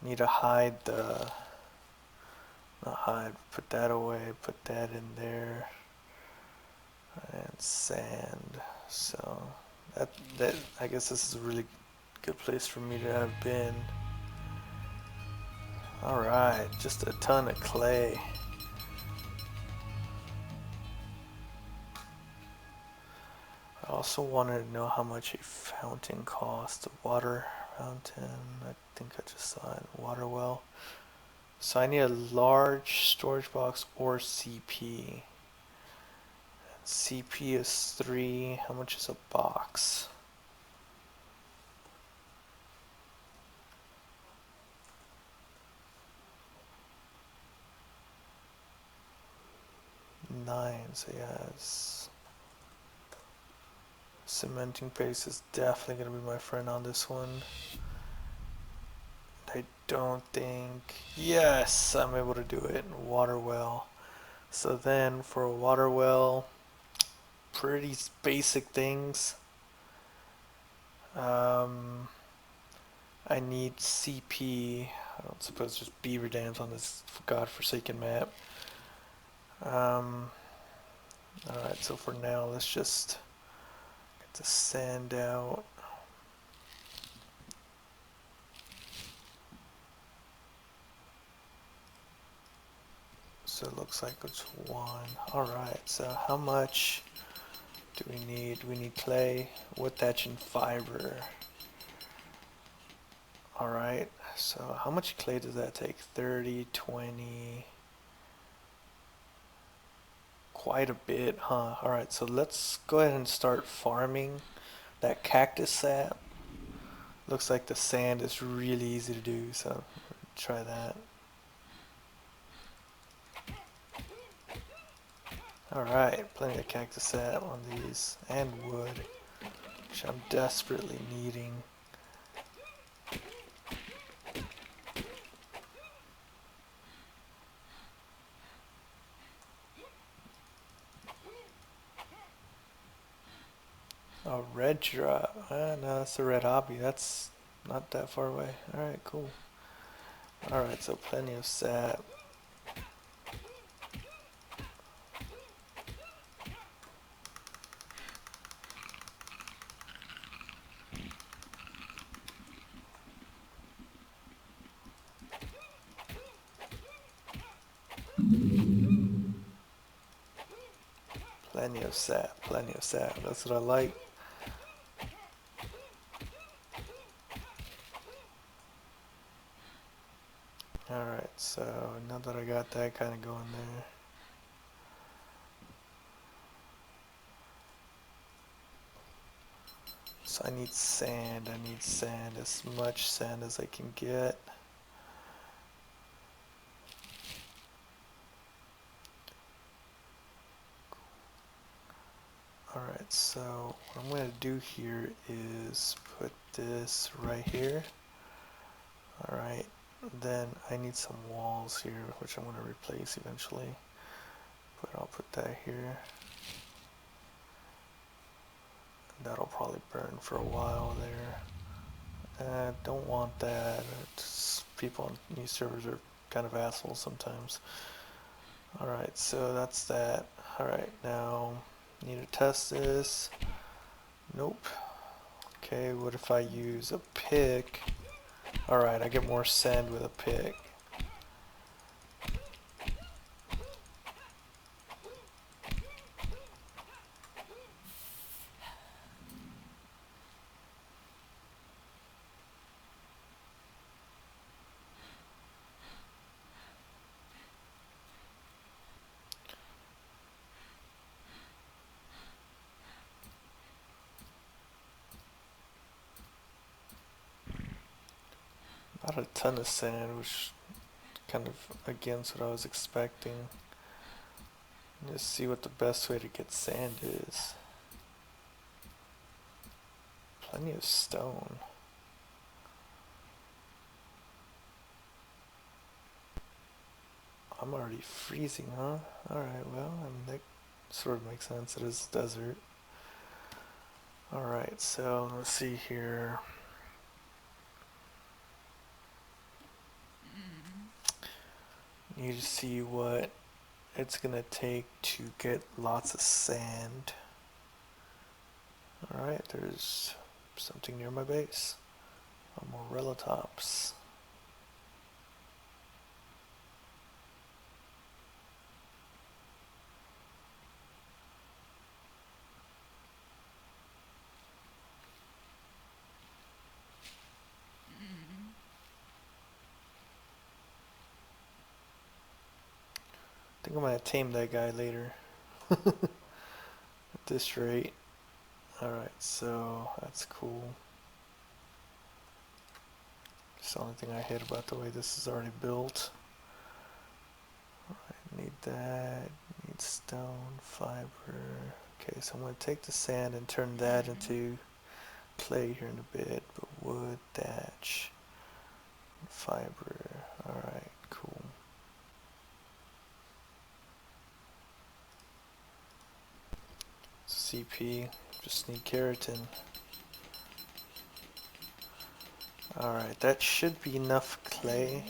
Need to hide the, not hide, put that away, put that in there. And sand. So that I guess this is a really good place for me to have been. Alright, just a ton of clay. I also wanted to know how much a fountain costs. A water fountain, I think I just saw it. Water well. So I need a large storage box or CP. CP is 3. How much is a box? Nine. So yeah, cementing paste is definitely gonna be my friend on this one. I don't think. Yes, I'm able to do it. Water well. So then for a water well, pretty basic things. I need CP. I don't suppose there's beaver dams on this godforsaken map. Alright, so for now, let's just get the sand out. So it looks like it's 1. Alright, so how much do we need? We need clay, wood, thatch, and fiber. Alright, so how much clay does that take? 30, 20, quite a bit, huh? Alright, so let's go ahead and start farming that cactus sap. Looks like the sand is really easy to do, so try that. Alright, plenty of cactus sap on these, and wood, which I'm desperately needing. A red drop. No, that's a red hobby. That's not that far away. Alright, cool. Alright, so plenty of sap. Plenty of sap, plenty of sap. That's what I like. Alright, so now that I got that kind of going there. So I need sand. I need sand, as much sand as I can get. Alright, so what I'm going to do here is put this right here. Alright, then I need some walls here, which I'm going to replace eventually. but I'll put that here. That'll probably burn for a while there. Don't want that. People on new servers are kind of assholes sometimes. Alright, so that's that. Alright, now need to test this. Nope. Okay, what if I use a pick? Alright, I get more sand with a pick. Not a ton of sand, which kind of against what I was expecting. Just see what the best way to get sand is. Plenty of stone. I'm already freezing, huh? Alright, well, I mean, that sort of makes sense. It is desert. Alright, so let's see here. Need to see what it's gonna take to get lots of sand. Alright, there's something near my base. More relatops. I think I'm gonna tame that guy later. At this rate. Alright, so that's cool. It's the only thing I hate about the way this is already built. Alright, need that. Need stone, fiber. Okay, so I'm gonna take the sand and turn that into clay here in a bit. But wood, thatch, fiber. Alright, cool. CP, just need keratin. Alright, that should be enough clay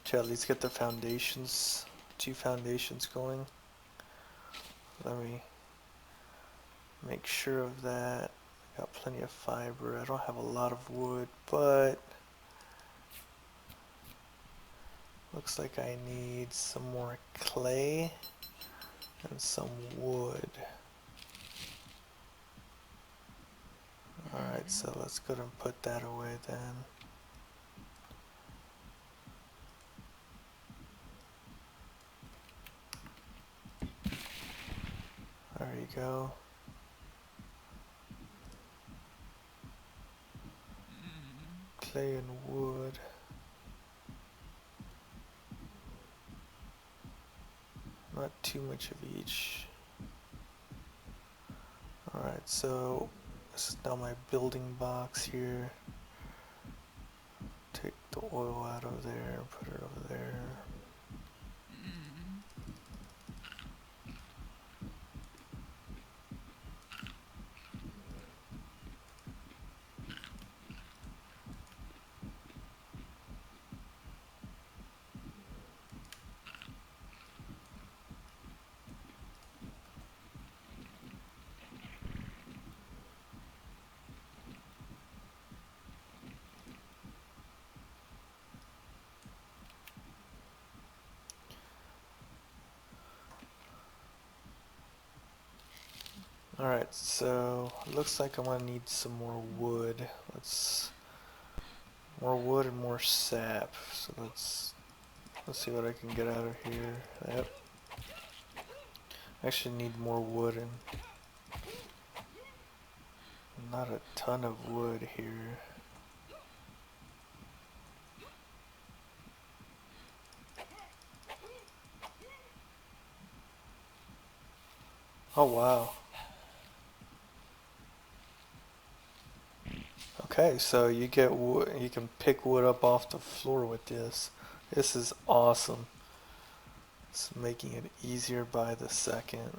to at least get the foundations, 2 foundations going. Let me make sure of that. I got plenty of fiber. I don't have a lot of wood, but looks like I need some more clay and some wood. Alright, so let's go ahead and put that away then. There you go. Clay and wood. Not too much of each. Alright, so this is now my building box here. Take the oil out of there and put it over there. Alright, so it looks like I'm gonna need some more wood. More wood and more sap. So let's see what I can get out of here. Yep. I actually need more wood and not a ton of wood here. Oh wow. Okay, so you get wood, you can pick wood up off the floor with this. This is awesome. It's making it easier by the second.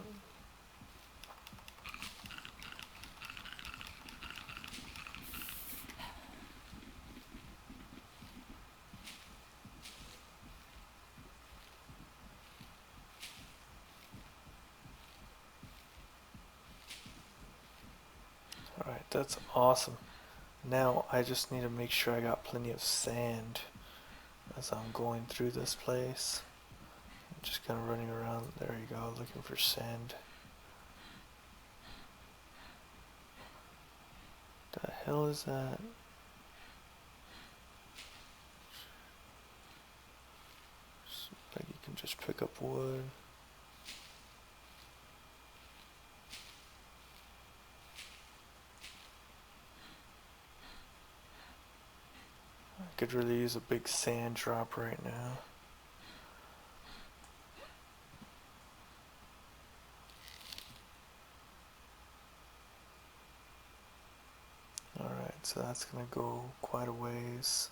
Alright, that's awesome. Now I just need to make sure I got plenty of sand as I'm going through this place. I'm just kind of running around, there you go, looking for sand. The hell is that? Like you can just pick up wood. I could really use a big sand drop right now. Alright, so that's gonna go quite a ways.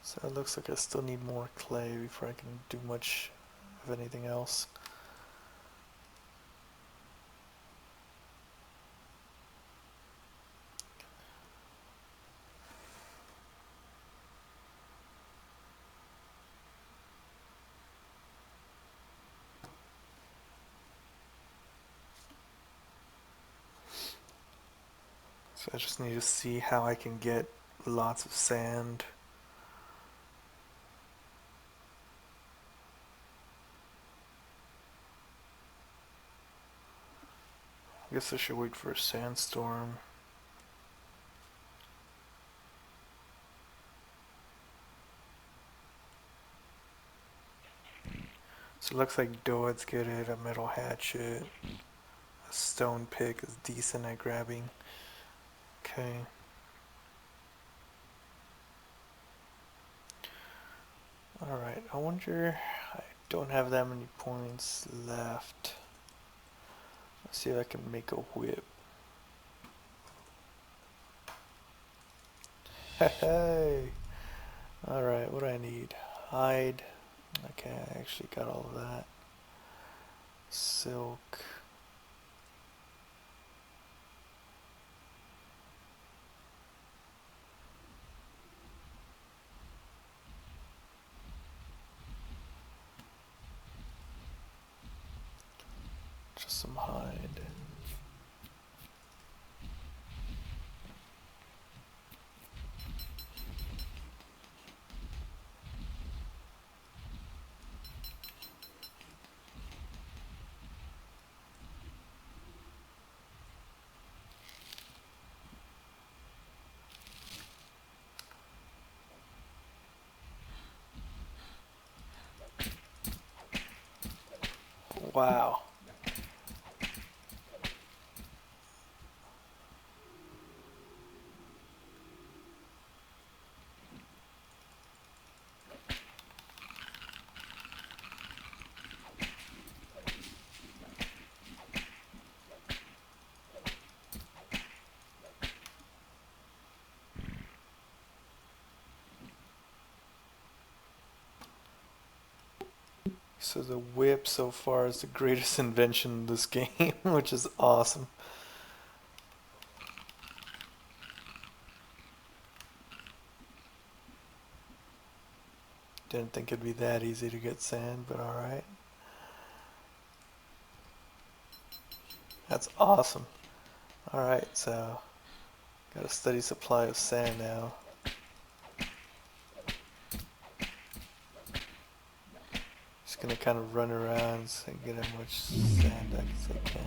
So it looks like I still need more clay before I can do much of anything else. So I just need to see how I can get lots of sand. I guess I should wait for a sandstorm. So it looks like Doed's good at a metal hatchet. A stone pick is decent at grabbing. Okay. Alright, I wonder, I don't have that many points left. Let's see if I can make a whip. Hey! Alright, what do I need? Hide. Okay, I actually got all of that. Silk. Just some hide. Wow. So the whip so far is the greatest invention in this game, which is awesome. Didn't think it'd be that easy to get sand, but alright. That's awesome. Alright, so got a steady supply of sand now. Just gonna kind of run around and get as much sand as I can.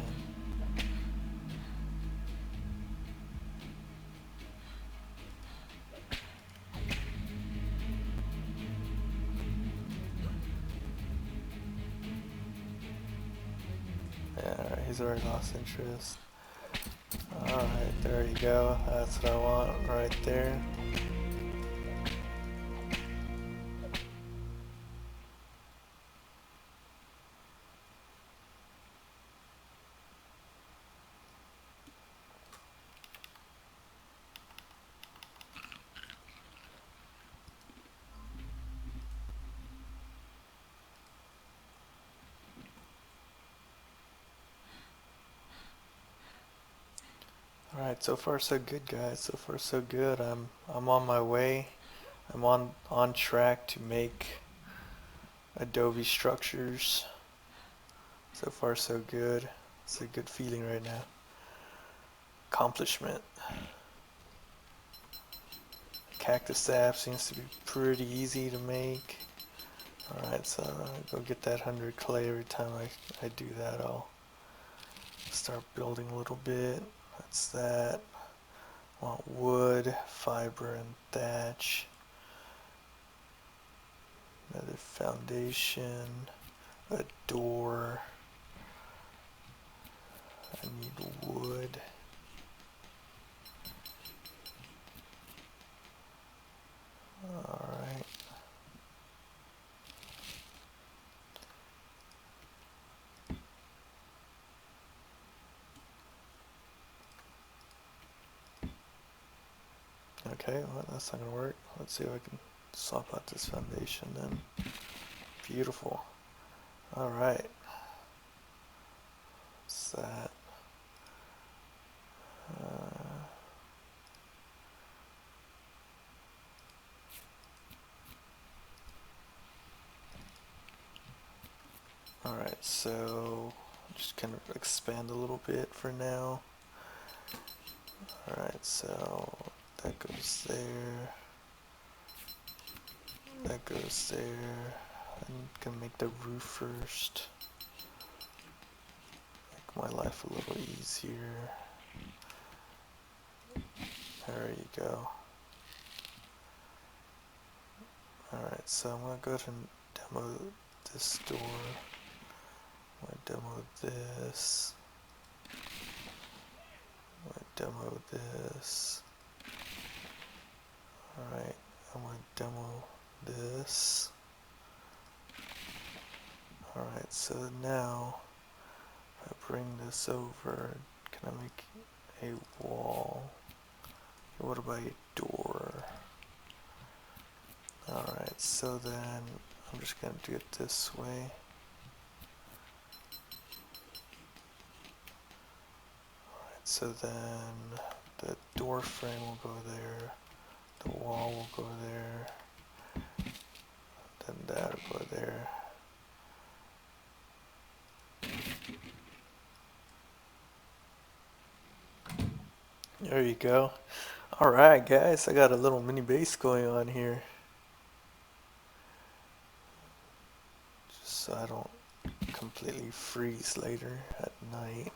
he's already lost interest. Alright, there you go. That's what I want right there. Alright, so far so good, guys. So far so good. I'm on my way. I'm on track to make Adobe structures. So far so good. It's a good feeling right now. Accomplishment. Cactus staff seems to be pretty easy to make. Alright, so I'll go get that 100 clay every time I do that. I'll start building a little bit. That's that. Want wood, fiber, and thatch. Another foundation. A door. I need wood. Alright. Okay, well that's not gonna work. Let's see if I can swap out this foundation then. Beautiful. Alright. What's that? Alright, so just kind of expand a little bit for now. Alright, so that goes there. That goes there. I'm gonna make the roof first. Make my life a little easier. There you go. Alright, so I'm gonna go ahead and demo this door. I'm gonna demo this. I'm gonna demo this. Alright, I'm gonna demo this. Alright, so now if I bring this over, can I make a wall? What about a door? Alright, so then I'm just gonna do it this way. Alright, so then the door frame will go there, the wall will go there, then that will go there. There you go. Alright guys, I got a little mini base going on here. Just so I don't completely freeze later at night.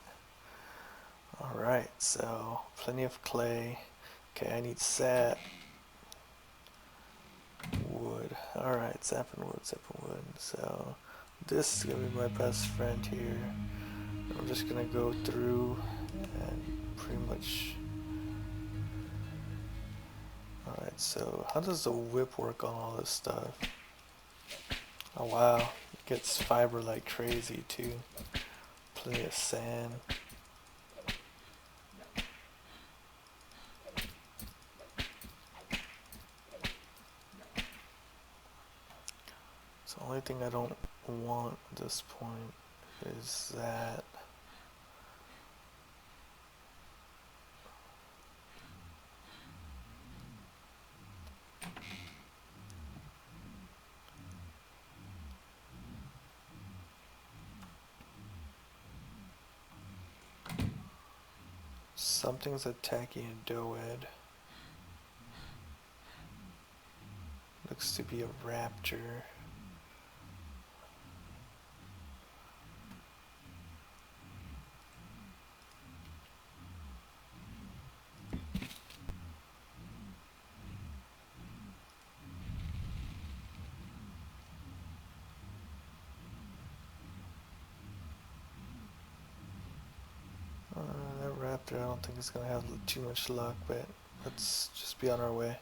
Alright, so plenty of clay. Okay, I need sap. Wood. Alright, sap and wood, sap and wood. So this is gonna be my best friend here. I'm just gonna go through and pretty much. Alright, so how does the whip work on all this stuff? Oh wow, it gets fiber like crazy too. Plenty of sand. So the only thing I don't want at this point is that. Something's attacking a doed. Looks to be a raptor. there. I don't think it's gonna have too much luck, but let's just be on our way.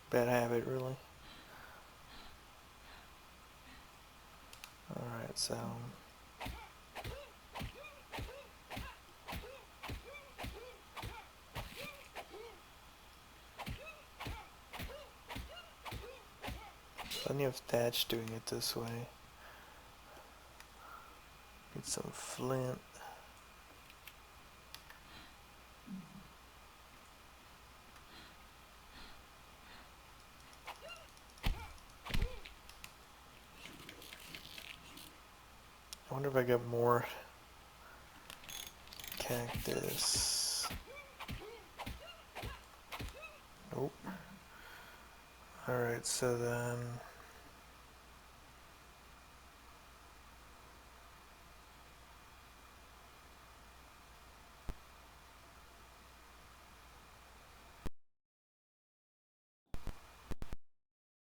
Bad habit, really. Alright, so plenty of thatch doing it this way. Get some flint. I wonder if I get more cactus. Nope. Alright, so then